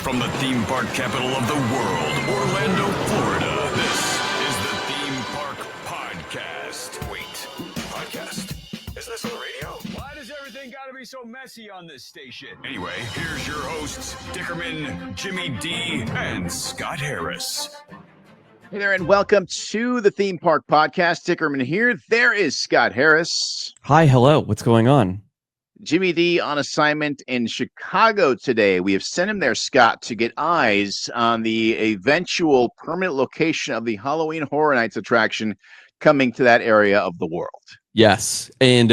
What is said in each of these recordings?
From the theme park capital of the world, Orlando, Florida, this is the Theme Park Podcast. Wait, podcast? Is this on the radio? Why does everything gotta be so messy on this station? Anyway, here's your hosts, Dickerman, Jimmy D, and Scott Harris. Hey there, and welcome to the Theme Park Podcast. Dickerman here. There is Scott Harris. Hi, hello. What's going on? Jimmy D on assignment in Chicago today. We have sent him there, Scott, to get eyes on the eventual permanent location of the Halloween Horror Nights attraction coming to that area of the world. Yes. And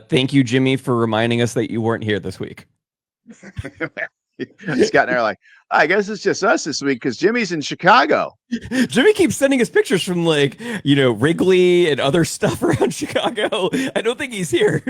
thank you, Jimmy, for reminding us that you weren't here this week. Scott and I are like, I guess it's just us this week because Jimmy's in Chicago. Jimmy keeps sending us pictures from Wrigley and other stuff around Chicago. I don't think he's here.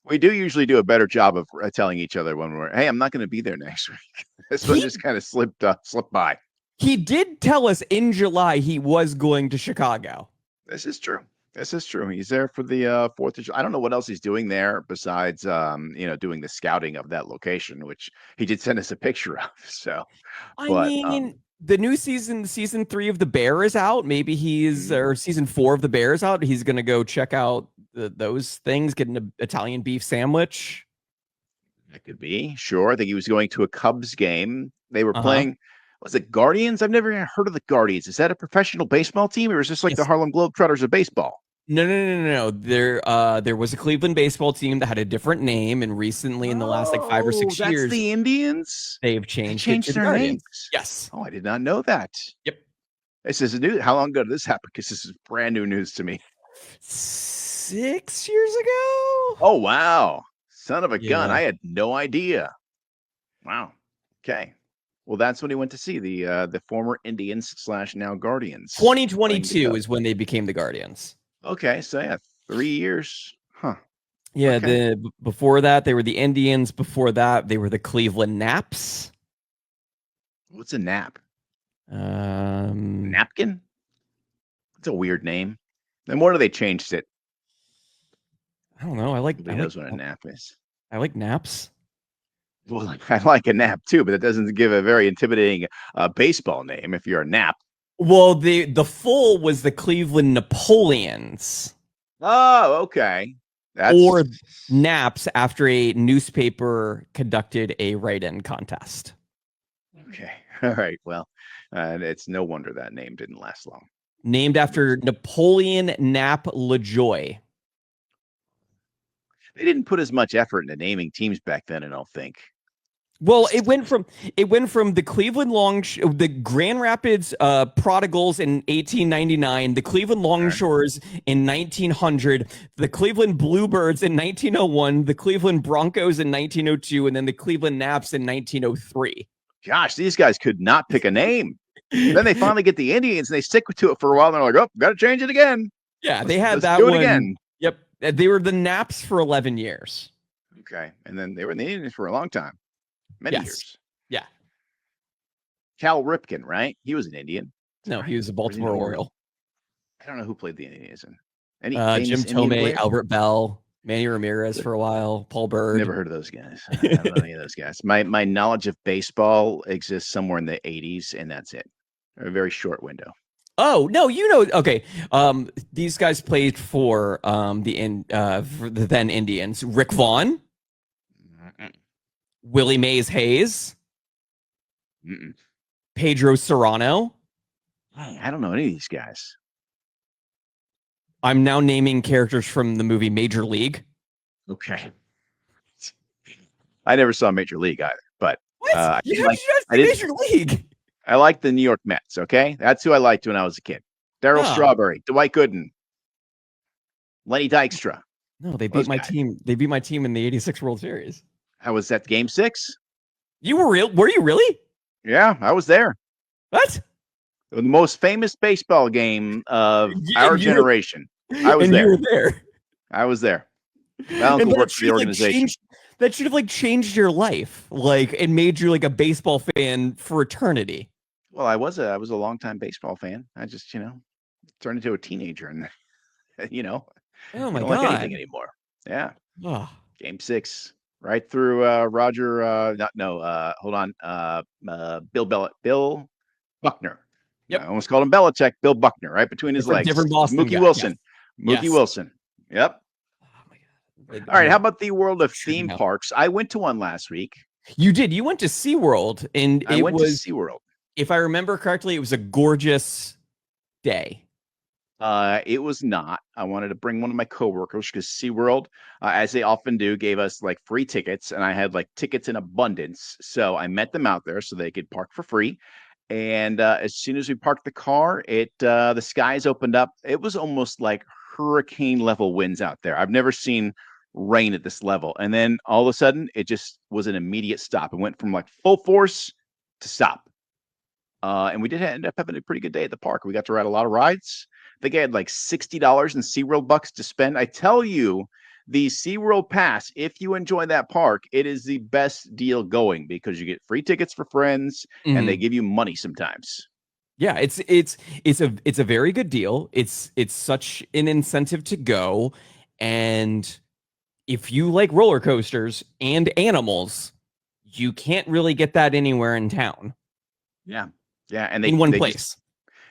We do usually do a better job of telling each other when hey, I'm not going to be there next week. This one just kind of slipped by. He did tell us in July he was going to Chicago. This is true. He's there for the 4th of July. I don't know what else he's doing there besides, doing the scouting of that location, which he did send us a picture of. So, the new season 3 of The Bear is out. Maybe or season 4 of The Bear is out. He's going to go check out those things, get an Italian beef sandwich. That could be. Sure. I think he was going to a Cubs game. They were playing, was it Guardians? I've never even heard of the Guardians. Is that a professional baseball team or is this like the Harlem Globetrotters of baseball? No. There was a Cleveland baseball team that had a different name, and recently in the last 5 or 6 that's years, the Indians. They've changed their names. Yes. Oh, I did not know that. Yep. This is new. How long ago did this happen? Because this is brand new news to me. 6 years ago. Oh wow! Son of a gun! I had no idea. Wow. Okay. Well, that's when he went to see the former Indians / now Guardians. 2022 is when they became the Guardians. Okay, so yeah, 3 years. Huh. Yeah, Okay. Before that they were the Indians. Before that they were the Cleveland Naps. What's a nap? Um, Napkin? It's a weird name. Then what do they changed it? I don't know. Nobody knows what a nap is. I like naps. Well, I like a nap too, but that doesn't give a very intimidating baseball name if you're a nap. Well, the full was the Cleveland Napoleons. Oh, okay. Or Naps after a newspaper conducted a write-in contest. Okay. All right. Well, it's no wonder that name didn't last long. Named after Napoleon Knapp LaJoy. They didn't put as much effort into naming teams back then, I don't think. Well, it went from the Cleveland the Grand Rapids Prodigals in 1899, the Cleveland Longshores in 1900, the Cleveland Bluebirds in 1901, the Cleveland Broncos in 1902, and then the Cleveland Naps in 1903. Gosh, these guys could not pick a name. Then they finally get the Indians and they stick to it for a while. And they're like, oh, got to change it again. Yeah, they had Let's do it one again. Yep, they were the Naps for 11 years. Okay, and then they were in the Indians for a long time. Many years. Yeah. Cal Ripken, right? He was an Indian. No, right? he was a Baltimore Oriole. I don't know who played the Indians in. Any Jim Indian Tomei, players? Albert Bell, Manny Ramirez for a while, Paul Bird. Never heard of those guys. I don't know any of those guys. My knowledge of baseball exists somewhere in the 80s, and that's it. A very short window. Oh no, okay. These guys played for for the then Indians. Rick Vaughn, Willie Mays Hayes, Pedro Serrano. I don't know any of these guys. I'm now naming characters from the movie Major League. Okay. I never saw Major League either, but What? Major League. I like the New York Mets. Okay, that's who I liked when I was a kid. Darryl Strawberry, Dwight Gooden, Lenny Dykstra. No, they beat my team. They beat my team in the '86 World Series. How was that? Game 6? You were real? Were you really? Yeah, I was there. What? The most famous baseball game of our generation. I was there. You were there. I was there. My uncle worked for the organization. That should have changed your life, it made you a baseball fan for eternity. Well, I was a longtime baseball fan. I just turned into a teenager, and oh my I don't god, like anything anymore. Yeah. Oh. Game 6, right through Roger. Hold on. Bill Buckner. Yep. I almost called him Belichick. Bill Buckner, right between his legs. Different Boston Mookie guy. Wilson. Yes. Mookie Wilson. Yep. Oh my God. All right. How about the world of Shoot theme him out. parks? I went to one last week. You did. You went to SeaWorld, and I it went was, to SeaWorld. if I remember correctly, it was a gorgeous day. It was not. I wanted to bring one of my coworkers because SeaWorld, as they often do, gave us like free tickets, and I had like tickets in abundance. So I met them out there so they could park for free. And as soon as we parked the car, the skies opened up. It was almost like hurricane level winds out there. I've never seen rain at this level. And then all of a sudden, it just was an immediate stop. It went from like full force to stop. And we did end up having a pretty good day at the park. We got to ride a lot of rides. I think I had like $60 in SeaWorld bucks to spend. I tell you, the SeaWorld Pass, if you enjoy that park, it is the best deal going because you get free tickets for friends and they give you money sometimes. Yeah, it's a very good deal. It's such an incentive to go, and if you like roller coasters and animals, you can't really get that anywhere in town. Yeah, and in one place.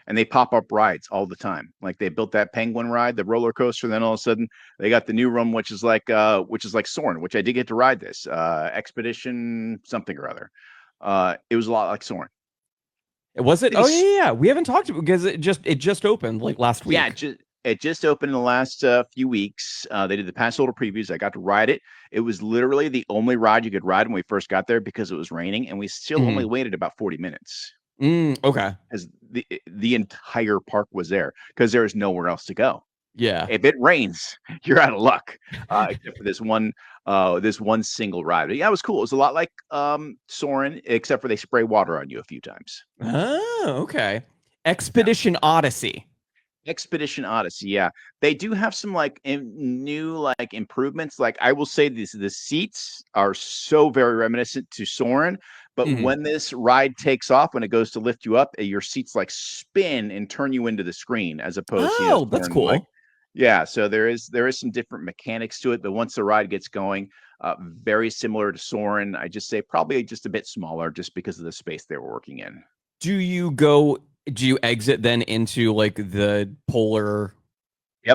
And they pop up rides all the time. Like they built that penguin ride, the roller coaster. Then all of a sudden they got the new one, which is like Soarin', which I did get to ride this Expedition something or other. It was a lot like Soarin'. Was it? Oh yeah. We haven't talked about because it just opened like last week. Yeah, it just opened in the last few weeks. They did the pass holder previews. I got to ride it. It was literally the only ride you could ride when we first got there because it was raining, and we still only waited about 40 minutes. Okay. As the entire park was there because there is nowhere else to go. Yeah. If it rains, you're out of luck. Except for this one single ride. But yeah, it was cool. It was a lot like Soarin', except for they spray water on you a few times. Oh, okay. Expedition Odyssey. Expedition Odyssey, yeah. They do have some like new like improvements. Like I will say the seats are so very reminiscent to Soarin', but when this ride takes off, when it goes to lift you up, your seats like spin and turn you into the screen as opposed to that's cool. Like, yeah, so there is some different mechanics to it, but once the ride gets going, very similar to Soarin'. I just say probably just a bit smaller just because of the space they were working in. Do you exit then into like the polar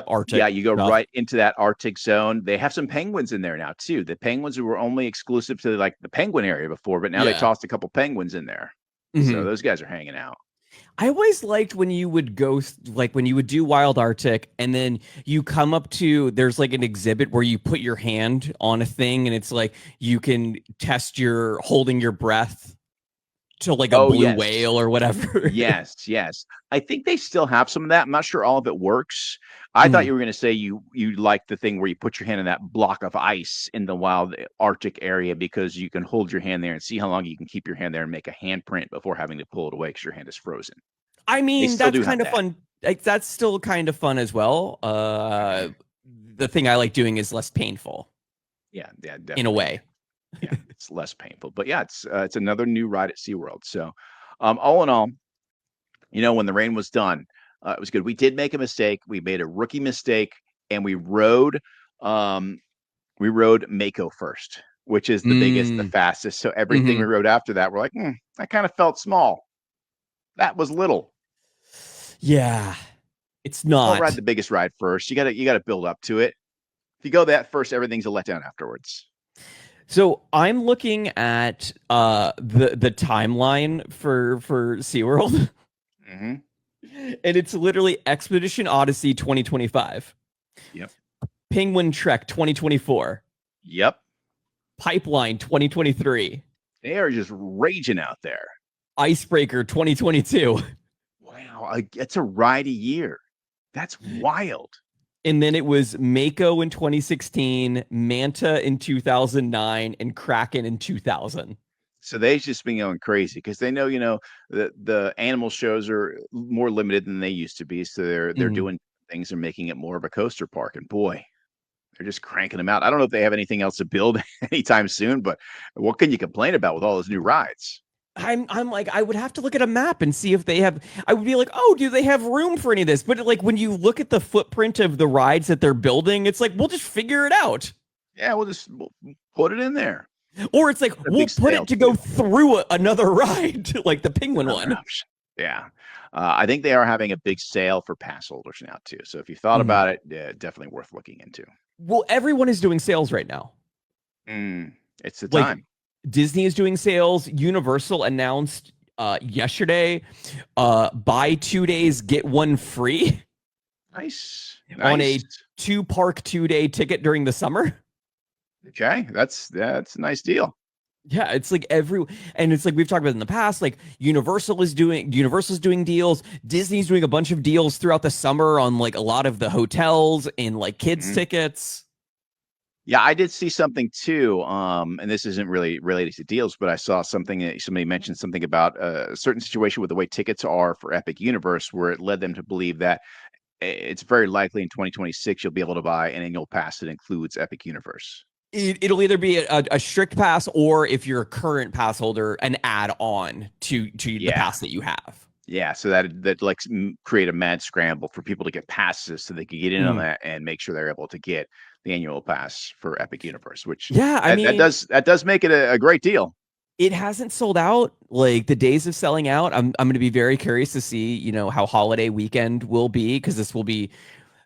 Arctic? Yeah, you go right into that Arctic zone. They have some penguins in there now too. The penguins were only exclusive to like the penguin area before, but now they tossed a couple penguins in there. So those guys are hanging out. I always liked when you would go, like when you would do Wild Arctic and then you come up to, there's like an exhibit where you put your hand on a thing and it's like you can test your holding your breath to like a blue whale or whatever. yes. I think they still have some of that. I'm not sure all of it works. I thought you were going to say you like the thing where you put your hand in that block of ice in the wild Arctic area because you can hold your hand there and see how long you can keep your hand there and make a handprint before having to pull it away because your hand is frozen. I mean, that's kind of fun. Like, that's still kind of fun as well. The thing I like doing is less painful. Yeah, definitely. In a way. Yeah, it's less painful, but yeah, it's another new ride at SeaWorld. So, all in all, when the rain was done, it was good. We did make a mistake. We made a rookie mistake, and we rode Mako first, which is the biggest, the fastest. So everything we rode after that, we're like, that kind of felt small. That was little. Yeah, it's not. I'll ride the biggest ride first. You gotta build up to it. If you go that first, everything's a letdown afterwards. So I'm looking at the timeline for SeaWorld. And it's literally Expedition Odyssey 2025. Yep. Penguin Trek 2024. Yep. Pipeline 2023. They are just raging out there. Icebreaker 2022. Wow, it's a ride a year. That's wild. And then it was Mako in 2016, Manta in 2009, and Kraken in 2000. So they've just been going crazy because they know, the animal shows are more limited than they used to be. So they're doing things and making it more of a coaster park. And boy, they're just cranking them out. I don't know if they have anything else to build anytime soon, but what can you complain about with all those new rides? I'm like, I would have to look at a map and see if they have, I would be like, oh, do they have room for any of this? But like when you look at the footprint of the rides that they're building, it's like, we'll just figure it out. Yeah, we'll put it in there. Or it's like, A we'll big put sale, it to go too. through another ride, like the Penguin Another one. option. Yeah. I think they are having a big sale for pass holders now, too. So if you thought Mhm. about it, yeah, definitely worth looking into. Well, everyone is doing sales right now. It's the Like time. Disney is doing sales. Universal announced yesterday, buy 2 days, get one free Nice. on Nice. a 2-park 2-day ticket during the summer. Okay. That's a nice deal. Yeah, it's like and it's like we've talked about in the past, like Universal's doing deals. Disney's doing a bunch of deals throughout the summer on like a lot of the hotels and like kids tickets. Yeah, I did see something too. And this isn't really related to deals, but I saw something that somebody mentioned something about a certain situation with the way tickets are for Epic Universe, where it led them to believe that it's very likely in 2026 you'll be able to buy an annual pass that includes Epic Universe. It'll either be a strict pass, or if you're a current pass holder, an add-on to the pass that you have. Yeah, so that like create a mad scramble for people to get passes so they could get in on that and make sure they're able to get the annual pass for Epic Universe, which Yeah, I mean, that does make it a great deal. it hasn't sold out. Like the days of selling out, I'm going to be very curious to see, how holiday weekend will be, because this will be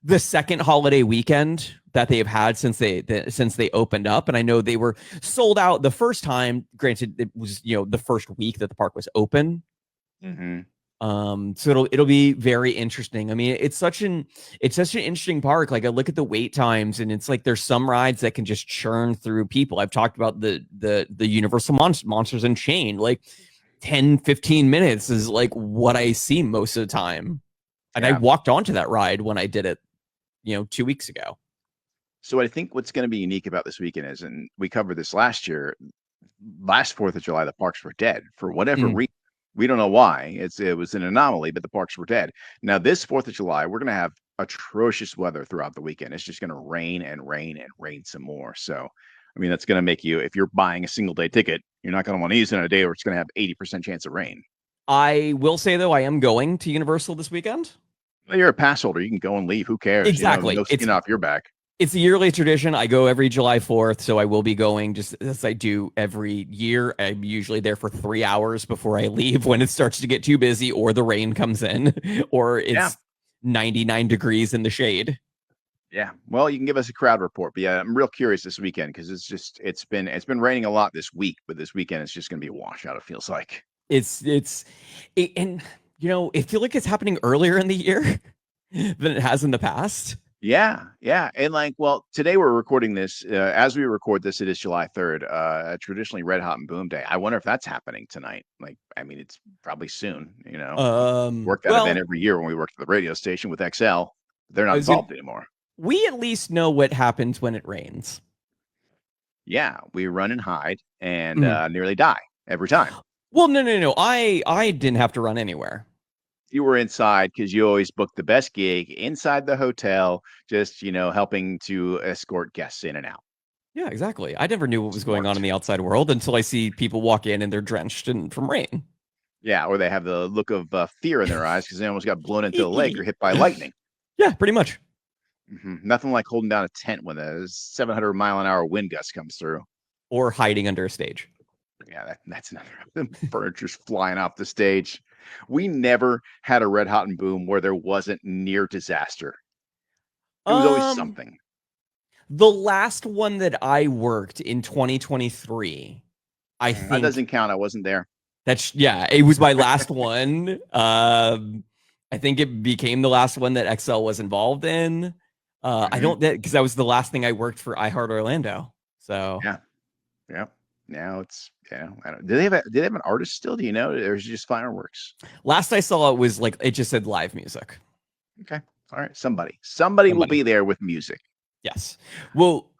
the second holiday weekend that they have had since they opened up. And I know they were sold out the first time. Granted, it was the first week that the park was open. So it'll be very interesting. I mean, it's such an interesting park. Like I look at the wait times, and it's like there's some rides that can just churn through people. I've talked about the Universal Monsters Unchained. Like 10-15 minutes is like what I see most of the time. And I walked onto that ride when I did it, 2 weeks ago. So I think what's going to be unique about this weekend is, and we covered this last 4th of July, the parks were dead for whatever reason. We don't know why. It was an anomaly, but the parks were dead. Now, this 4th of July, we're going to have atrocious weather throughout the weekend. It's just going to rain and rain and rain some more. So, I mean, that's going to make you, if you're buying a single day ticket, you're not going to want to use it on a day where it's going to have 80% chance of rain. I will say, though, I am going to Universal this weekend. Well, you're a pass holder. You can go and leave. Who cares? Exactly. No skin off your back. It's a yearly tradition. I go every July 4th, so I will be going just as I do every year. I'm usually there for 3 hours before I leave when it starts to get too busy, or the rain comes in, or it's 99 degrees in the shade. Yeah. Well, you can give us a crowd report. But yeah, I'm real curious this weekend, because it's been raining a lot this week, but this weekend it's just going to be a washout, it feels like. And it feels like it's happening earlier in the year than it has in the past. Yeah. And today we're recording this. As we record this, it is July 3rd, traditionally Red Hot and Boom Day. I wonder if that's happening tonight. It's probably soon, Work that event every year when we worked at the radio station with XL. They're not involved anymore. We at least know what happens when it rains. Yeah, we run and hide and nearly die every time. Well, no. I didn't have to run anywhere. You were inside because you always book the best gig inside the hotel, just, helping to escort guests in and out. Yeah, exactly. I never knew what was going on in the outside world until I see people walk in and they're drenched from rain. Yeah, or they have the look of fear in their eyes because they almost got blown into the lake or hit by lightning. Yeah, pretty much. Nothing like holding down a tent when a 700-mile-an-hour wind gust comes through. Or hiding under a stage. Yeah, that's another. Furniture's flying off the stage. We never had a Red Hot and Boom where there wasn't near disaster. It was always something. The last one that I worked in 2023, I think that doesn't count. I wasn't there. It was my last one. I think it became the last one that XL was involved in. I don't, because that was the last thing I worked for iHeart Orlando. So yeah. Now it's I don't. Do they have an artist still? Do you know, or is it just fireworks? Last I saw, it was it just said live music. Okay, all right. Somebody will be there with music. Yes. Well,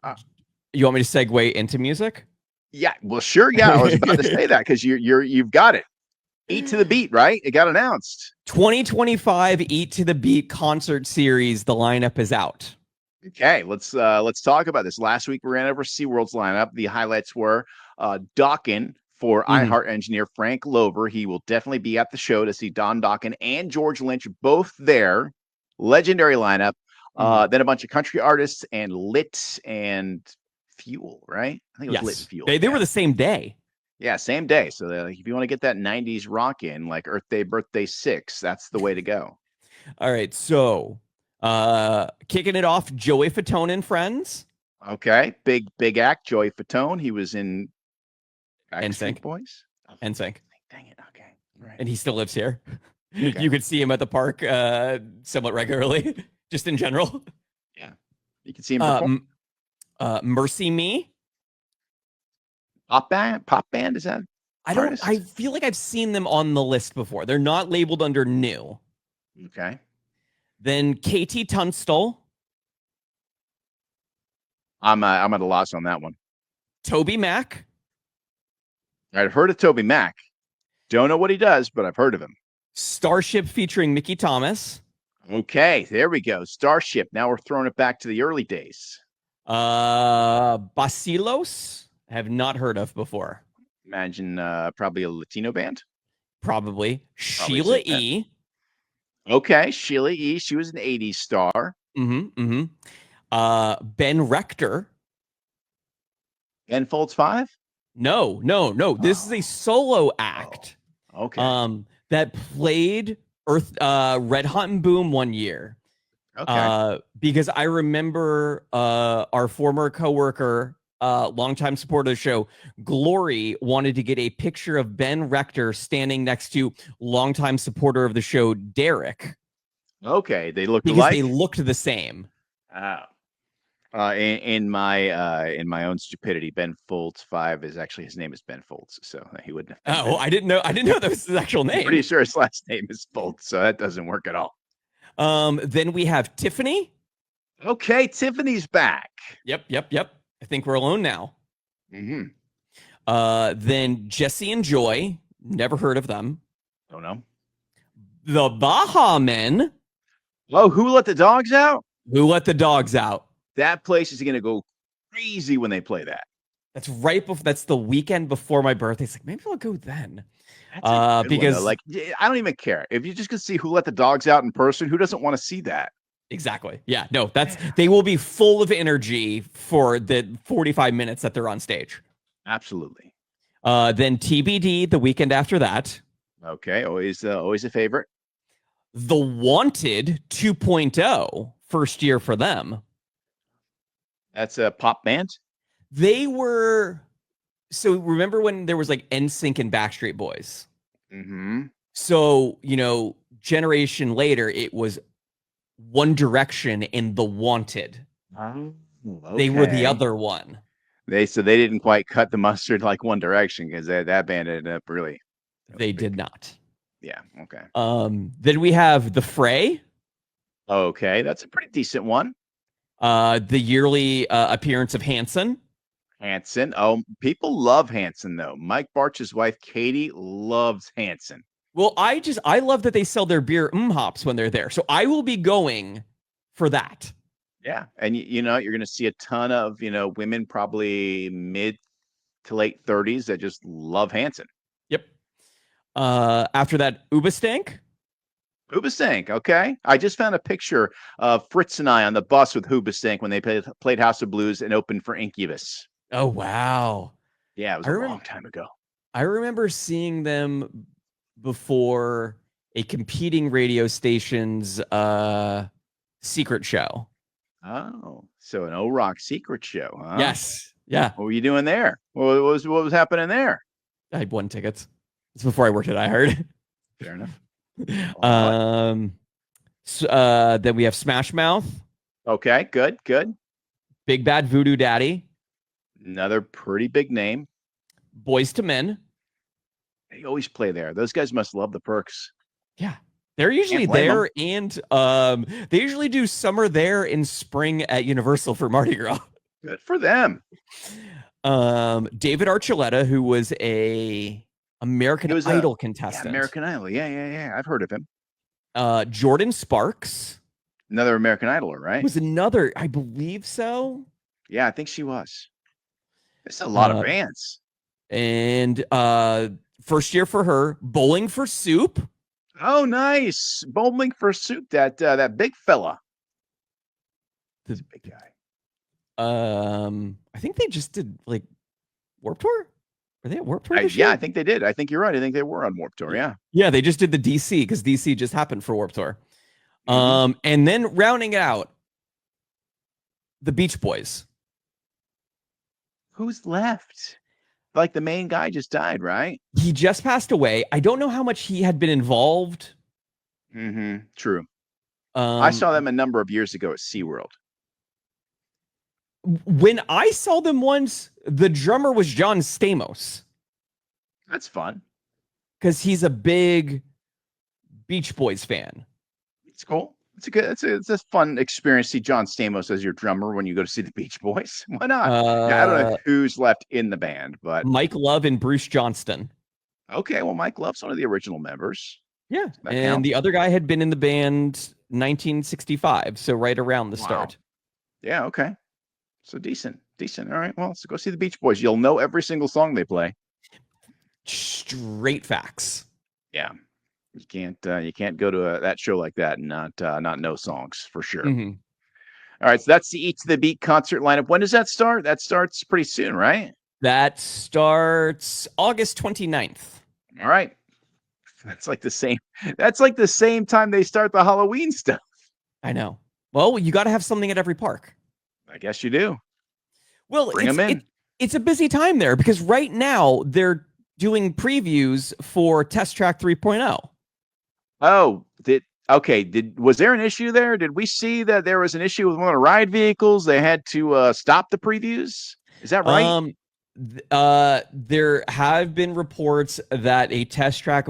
you want me to segue into music? Yeah. Well, sure. Yeah, I was about to say that because you've got it. Eat to the Beat, right? It got announced. 2025 Eat to the Beat concert series. The lineup is out. Okay, let's talk about this. Last week we ran over SeaWorld's lineup. The highlights were Dokken for iHeart engineer Frank Lover. He will definitely be at the show to see Don Dokken and George Lynch both there. Legendary lineup. Then a bunch of country artists and lit and Fuel, right? I think it was Lit Yes. Fuel. They were the same day. Yeah, same day. So like, if you want to get that 90s rock in, like Earth Day, Birthday 6, that's the way to go. All right. So kicking it off, Joey Fatone and Friends. Okay. Big act, Joey Fatone. He was in NSYNC. Boys. NSYNC. Dang it. Okay. Right. And he still lives here. Okay. You could see him at the park somewhat regularly, just in general. Yeah. You can see him perform. Mercy Me. Pop band, is that? I feel like I've seen them on the list before. They're not labeled under new. Okay. Then KT Tunstall. I'm at a loss on that one. Toby Mac. I've heard of Toby Mac. Don't know what he does, but I've heard of him. Starship featuring Mickey Thomas. Okay, there we go. Starship. Now we're throwing it back to the early days. Basilos. I have not heard of before. Imagine probably a Latino band. Probably Sheila E. Okay, Sheila E. She was an 80s star. Ben Rector. Ben Folds 5? No. This is a solo act. Oh, okay. That played Red Hot and Boom one year. Okay. Because I remember our former coworker, longtime supporter of the show, Glory, wanted to get a picture of Ben Rector standing next to longtime supporter of the show, Derek. Okay, they looked because alike. They looked the same. In my own stupidity, Ben Folds 5 is actually, his name is Ben Folds, so he wouldn't have. I didn't know that was his actual name. I'm pretty sure his last name is Folds, so that doesn't work at all. Then we have Tiffany. Okay, Tiffany's back. Yep. I think we're alone now. Mm-hmm. Then Jesse and Joy. Never heard of them. Don't know. The Baha Men. Oh, Who Let the Dogs Out? Who Let the Dogs Out? That place is going to go crazy when they play that. That's right before. That's the weekend before my birthday. It's like, maybe I'll go then. Because one, like, I don't even care if you just can see Who Let the Dogs Out in person. Who doesn't want to see that? Exactly. Yeah. No. They will be full of energy for the 45 minutes that they're on stage. Absolutely. Then TBD the weekend after that. Okay. Always a favorite. The Wanted 2.0, first year for them. That's a pop band. They were. So remember when there was like NSYNC and Backstreet Boys? Mm-hmm. So, generation later, it was One Direction and The Wanted. Oh, okay. They were the other one. They didn't quite cut the mustard like One Direction because that band ended up really. They did not. Yeah. Okay. Then we have The Fray. Okay, that's a pretty decent one. The yearly appearance of Hanson. Hanson. Oh, people love Hanson though. Mike Barch's wife Katie loves Hanson. Well, I love that they sell their beer hops when they're there. So I will be going for that. Yeah. And you're going to see a ton of, women probably mid to late 30s that just love Hanson. Yep. After that, Ubastank. Hoobastank, okay. I just found a picture of Fritz and I on the bus with Hoobastank when they played House of Blues and opened for Incubus. Oh, wow. Yeah, it was a long time ago. I remember seeing them before a competing radio station's secret show. Oh, so an O-Rock secret show, huh? Yes. Yeah. What were you doing there? What was happening there? I had won tickets. It's before I worked at iHeart. Fair enough. Then we have Smash Mouth. Okay, good. Big Bad Voodoo Daddy. Another pretty big name. Boys to Men. They always play there. Those guys must love the perks. Yeah. They're usually there, and they usually do summer there and spring at Universal for Mardi Gras. Good for them. David Archuleta, who was a American Idol contestant. Yeah, American Idol. Yeah. I've heard of him. Jordan Sparks. Another American Idoler, right? Was another, I believe so. Yeah, I think she was. There's a lot of bands. And first year for her, Bowling for Soup. Oh, nice. Bowling for Soup, that big fella. The big guy. I think they just did like Warped Tour. Are they at Warped Tour this Yeah, year? I think they did. I think you're right. I think they were on Warped Tour. Yeah. Yeah, they just did the DC because DC just happened for Warped Tour. Mhm. And then rounding it out, the Beach Boys. Who's left? Like the main guy just died, right? He just passed away. I don't know how much he had been involved. Mm-hmm. True. I saw Um, them a number of years ago at SeaWorld. when I saw them once, the drummer was John Stamos That's fun. because he's a big Beach Boys fan. It's cool. It's a fun experience. See John Stamos as your drummer when you go to see the Beach Boys. Why not? Yeah, I don't know who's left in the band, but Mike Love and Bruce Johnston. okay. Well, Mike Love's one of the original members. Yeah, That and counts. the other guy had been in the band 1965, so right around the Wow. start. Yeah. Okay. So decent. All right. Well, so go see the Beach Boys. You'll know every single song they play. Straight facts. Yeah. You can't go to that show like that and not know songs for sure. Mhm. All right, so that's the Eat to the Beat concert lineup. When does that start? That starts pretty soon, right? That starts August 29th. All right. That's like the same time they start the Halloween stuff. I know. Well, you got to have something at every park. I guess you do. Well, Bring 'em in. it's a busy time there because right now they're doing previews for Test Track 3.0. Oh, was there an issue there? Did we see that there was an issue with one of the ride vehicles? They had to stop the previews? Is that right? There have been reports that a Test Track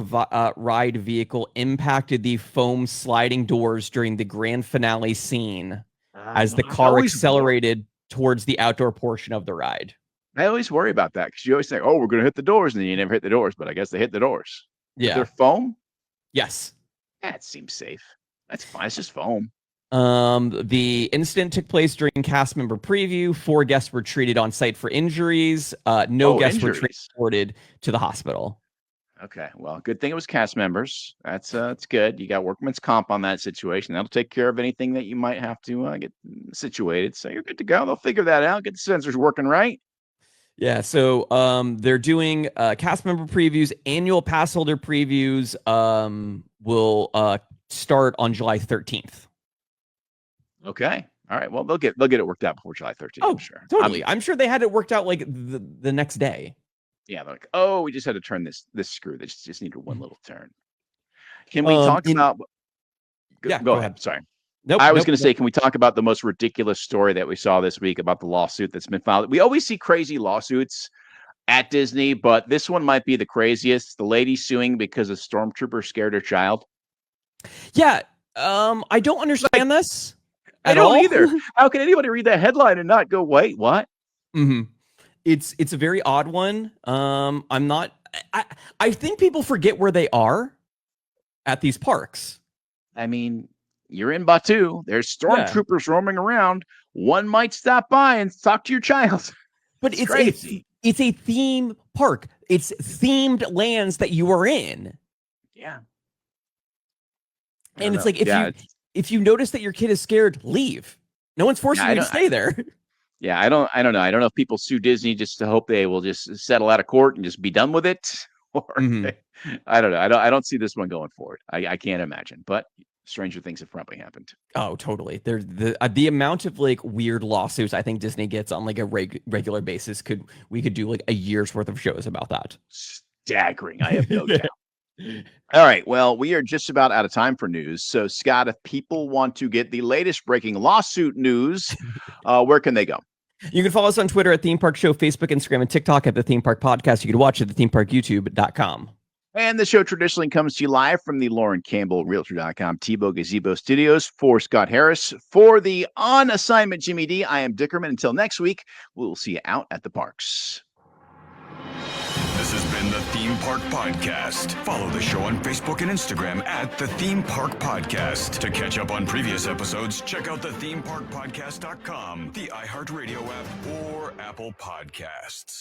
ride vehicle impacted the foam sliding doors during the grand finale scene as the car accelerated towards the outdoor portion of the ride. I always worry about that because you always think, oh, we're going to hit the doors, and then you never hit the doors, but I guess they hit the doors. Yeah. They're foam? Yes. That seems safe. That's fine. It's just foam. The incident took place during cast member preview. 4 guests were treated on site for injuries. No guests were transported to the hospital. Okay, well, good thing it was cast members. That's good. You got workman's comp on that situation. That'll take care of anything that you might have to get situated. So you're good to go. They'll figure that out. Get the sensors working right. Yeah, so they're doing cast member previews. Annual pass holder previews will start on July 13th. Okay. All right. Well, they'll get it worked out before July 13th. Oh, I'm sure. Totally. I'm sure they had it worked out like the next day. Yeah. They're like, oh, we just had to turn this screw. They just needed one little turn. Can we talk about? Yeah. Go ahead. Sorry. Nope. I was going to say, can we talk about the most ridiculous story that we saw this week about the lawsuit that's been filed? We always see crazy lawsuits at Disney, but this one might be the craziest. The lady suing because a stormtrooper scared her child. Yeah. I don't understand this. I don't either. How can anybody read that headline and not go, wait, what? Mm-hmm. It's a very odd one. I'm not. I think people forget where they are at these parks. I mean, you're in Batuu. There's stormtroopers roaming around. One might stop by and talk to your child. But it's crazy. It's a theme park. It's themed lands that you are in. Yeah. And it's like if you notice that your kid is scared, leave. No one's forcing you to stay there. Yeah, I don't know. I don't know if people sue Disney just to hope they will just settle out of court and just be done with it, or I don't know. I don't see this one going forward. I can't imagine, but stranger things have probably happened. Oh, totally. There's the amount of like weird lawsuits I think Disney gets on like a regular basis we could do like a year's worth of shows about that. Staggering. I have no doubt. All right. Well, we are just about out of time for news. So, Scott, if people want to get the latest breaking lawsuit news, where can they go? You can follow us on Twitter at Theme Park Show, Facebook, Instagram, and TikTok at The Theme Park Podcast. You can watch it at thethemeparkyoutube.com. And the show traditionally comes to you live from the Lauren Campbell Realtor.com Tebow Gazebo Studios. For Scott Harris, for the on assignment Jimmy D, I am Dickerman. Until next week, we'll see you out at the parks. This has been the Theme Park Podcast. Follow the show on Facebook and Instagram at the Theme Park Podcast. To catch up on previous episodes, check out thethemeparkpodcast.com, the iHeartRadio app, or Apple Podcasts.